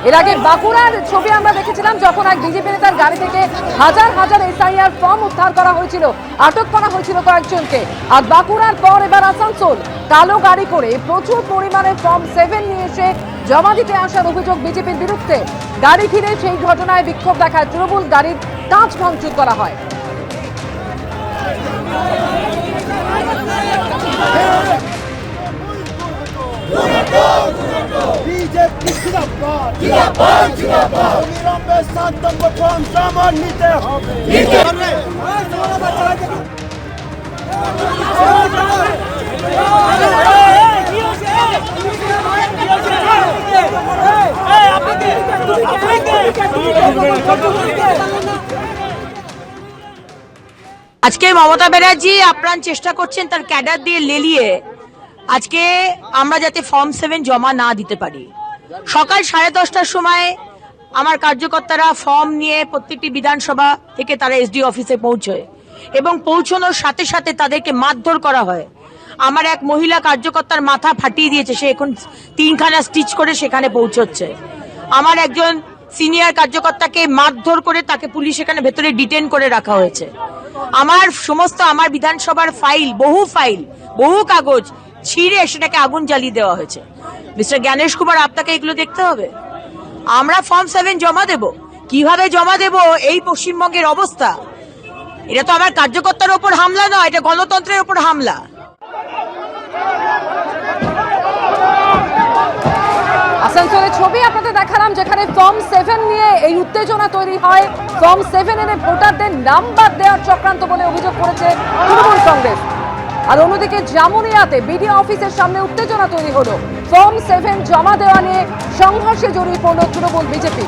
এর আগে বাঁকুড়ার ছবি আমরা দেখেছিলাম, যখন এক বিজেপি নেতার গাড়ি থেকে হাজার হাজার এসআইআর ফর্ম উদ্ধার করা হয়েছিল, আটক করা হয়েছিল কয়েকজনকে। আর বাঁকুড়ার পর এবার আসানসোল, কালো গাড়ি করে প্রচুর পরিমাণে ফর্ম 7 নিয়ে এসে জমা দিতে আসার অভিযোগ বিজেপির বিরুদ্ধে। গাড়ি ঘিরে সেই ঘটনায় বিক্ষোভ দেখায় তৃণমূল, গাড়ির কাঁচ ভাঙচুর করা হয়। बीजेपी जिंदाबाद जिंदाबाद जिंदाबाद अविलंबे 7 নম্বর ফর্ম জমা নিতে হবে। আজকে মমতা ব্যানার্জি আপ্রাণ চেষ্টা করছেন তার ক্যাডার দিয়ে লেলিয়ে আজকে আমরা যাতে ফর্ম 7 জমা না দিতে পারি। সকাল 10:30টার সময় আমার কার্যকর্তারা ফর্ম নিয়ে প্রত্যেকটি বিধানসভা থেকে তারা এসডি অফিসে পৌঁছয় এবং পৌঁছানোর সাথে সাথে তাদেরকে মারধর করা হয়। আমার এক মহিলা কার্যকর্তার মাথা ফাটিয়ে দিয়েছে, সে এখন 3খানা স্টিচ করে সেখানে পৌঁছচ্ছে। আমার একজন সিনিয়র কার্যকর্তাকে মারধর করে তাকে পুলিশ এখানে ভেতরে ডিটেন করে রাখা হয়েছে। আমার সমস্ত আমার বিধানসভার ফাইল, বহু কাগজ ছিঁড়ে সেটাকে আগুন জ্বালিয়ে দেওয়া হয়েছে। মিস্টার জ্ঞানেশ কুমার, আপনাকে এগুলো দেখতে হবে। আমরা ফর্ম 7 জমা দেব, কিভাবে জমা দেব এই পশ্চিমবঙ্গের অবস্থা। এটা তো আমার কার্যকর্তার ওপর হামলা নয়, এটা গণতন্ত্রের ওপর হামলা। আসানসোলের ছবি আপনাদের দেখালাম, যেখানে ফর্ম 7 নিয়ে এই উত্তেজনা তৈরি হয়। ফর্ম 7 এনে ভোটারদের নাম্বার দেওয়ার চক্রান্ত বলে অভিযোগ করেছে তৃণমূল কংগ্রেস। আর অন্যদিকে জামুনিয়াতে বিডিও অফিসের সামনে উত্তেজনা তৈরি হলো। ফর্ম 7 জমা দেওয়া নিয়ে সংঘর্ষে জড়িয়ে পড়ল তৃণমূল বিজেপি।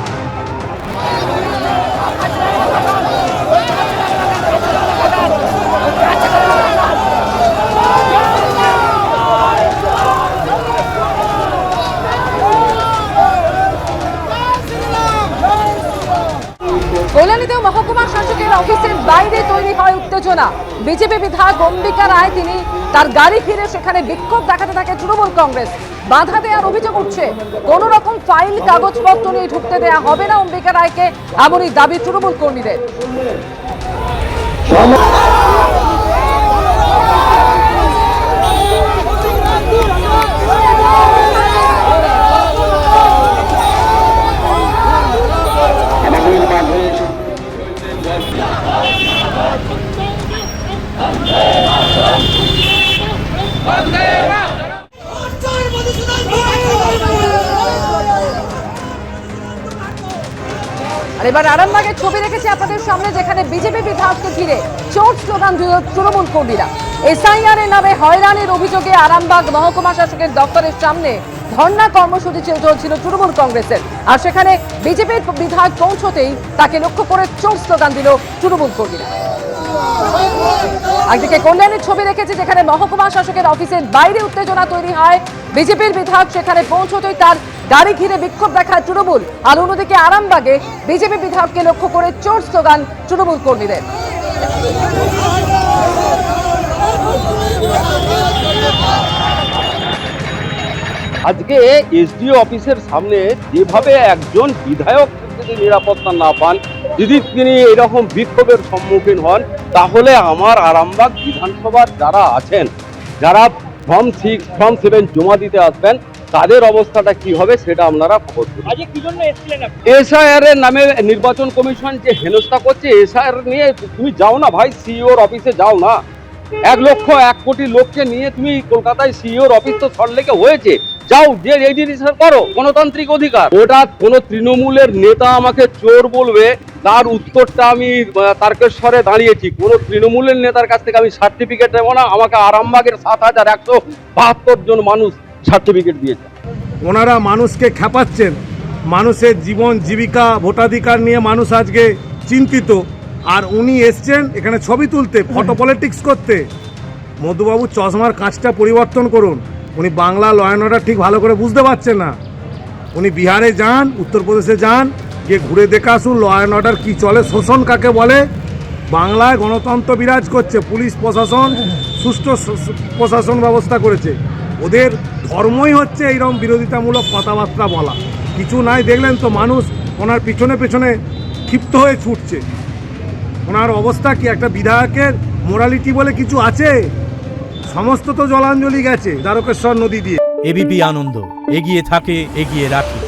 কল্যাণীতেও মহকুমা শাসকের অফিসের বাইরে তৈরি হয় উত্তেজনা। বিজেপি বিধায়ক অম্বিকা রায় তিনি তার গাড়ি ফিরে সেখানে বিক্ষোভ দেখাতে থাকে তৃণমূল কংগ্রেস। বাধা দেওয়ার অভিযোগ উঠছে, কোন রকম ফাইল কাগজপত্র নিয়ে ঢুকতে দেয়া হবে না অম্বিকা রায়কে, এমনই দাবি তৃণমূল কর্মীদের। আর এবার আরামবাগের ছবি রেখেছি আপনাদের সামনে, যেখানে বিজেপি বিধায়ককে ঘিরে চোট স্লোগান দিল তৃণমূল কর্মীরা। এসআইআর এর নামে হয়রানির অভিযোগে আরামবাগ মহকুমা শাসকের দপ্তরের সামনে ধর্ণা কর্মসূচি চলছিল তৃণমূল কংগ্রেসের। আর সেখানে বিজেপির বিধায়ক পৌঁছতেই তাকে লক্ষ্য করে চোট স্লোগান দিল তৃণমূল কর্মীরা। একদিকে কল্যাণীর ছবি রেখেছে, যেখানে মহকুমা শাসকের অফিসের বাইরে উত্তেজনা তৈরি হয়। বিজেপির বিধায়ক সেখানে পৌঁছতেই তার গাড়ি ঘিরে বিক্ষোভ দেখায় তৃণমূল। আর অন্যদিকে আরামবাগে বিজেপি বিধায়ককে লক্ষ্য করে চোট স্লোগান তৃণমূল কর্মীদের। আজকে এসডিও অফিসের সামনে যেভাবে একজন বিধায়ক যদি নিরাপত্তা না পান, যদি তিনি এরকম বিক্ষোভের সম্মুখীন হন, তাহলে আমার আরামবাগ বিধানসভার যারা আছেন, যারা ফর্ম 6 ফর্ম 7 জমা দিতে আসবেন, তাদের অবস্থাটা কি হবে সেটা আপনারা খবর করুন। এসআইআর এর নামে নির্বাচন কমিশন যে হেনস্থা করছে, এসআইআর নিয়ে তুমি যাও না ভাই, সিইওর অফিসে যাও না। 1 কোটি লোককে নিয়ে তুমি কলকাতায় সিইওর অফিস তো সল্টলেকে হয়েছে, যাও যে রেজিস্ট্রেশন করো, গণতান্ত্রিক অধিকার। ওটা কোন তৃণমূলের নেতা আমাকে চোর বলবে, তার উত্তরটা আমি তারকেশ্বরে দাঁড়িয়েছি, কোন তৃণমূলের নেতার কাছ থেকে আমি সার্টিফিকেট নেব না। আমাকে আরামবাগের 7172 জন মানুষ সার্টিফিকেট দিয়েছে। ওনারা মানুষকে খেপাচ্ছেন, মানুষের জীবন জীবিকা ভোটাধিকার নিয়ে মানুষ আজকে চিন্তিত। আর উনি এসছেন এখানে ছবি তুলতে, ফটো পলিটিক্স করতে। মধুবাবু চশমার কাঁচটা পরিবর্তন করুন। উনি বাংলা ল অ্যান্ড অর্ডার ঠিক ভালো করে বুঝতে পারছেন না। উনি বিহারে যান, উত্তরপ্রদেশে যান, গিয়ে ঘুরে দেখে আসুন ল অ্যান্ড অর্ডার কী চলে, শোষণ কাকে বলে। বাংলায় গণতন্ত্র বিরাজ করছে, পুলিশ প্রশাসন সুষ্ঠু প্রশাসন ব্যবস্থা করেছে। ওদের ধর্মই হচ্ছে এইরকম বিরোধিতামূলক কথাবার্তা বলা। কিছু নাই, দেখলেন তো মানুষ ওনার পিছনে পেছনে ক্ষিপ্ত হয়ে ছুটছে। ওনার অবস্থা কি? একটা বিধায়কের মোরালিটি বলে কিছু আছে? সমস্ত তো জলাঞ্জলি গেছে দ্বারকেশ্বর নদী দিয়ে। এবিপি আনন্দ, এগিয়ে থাকে, এগিয়ে রাখে।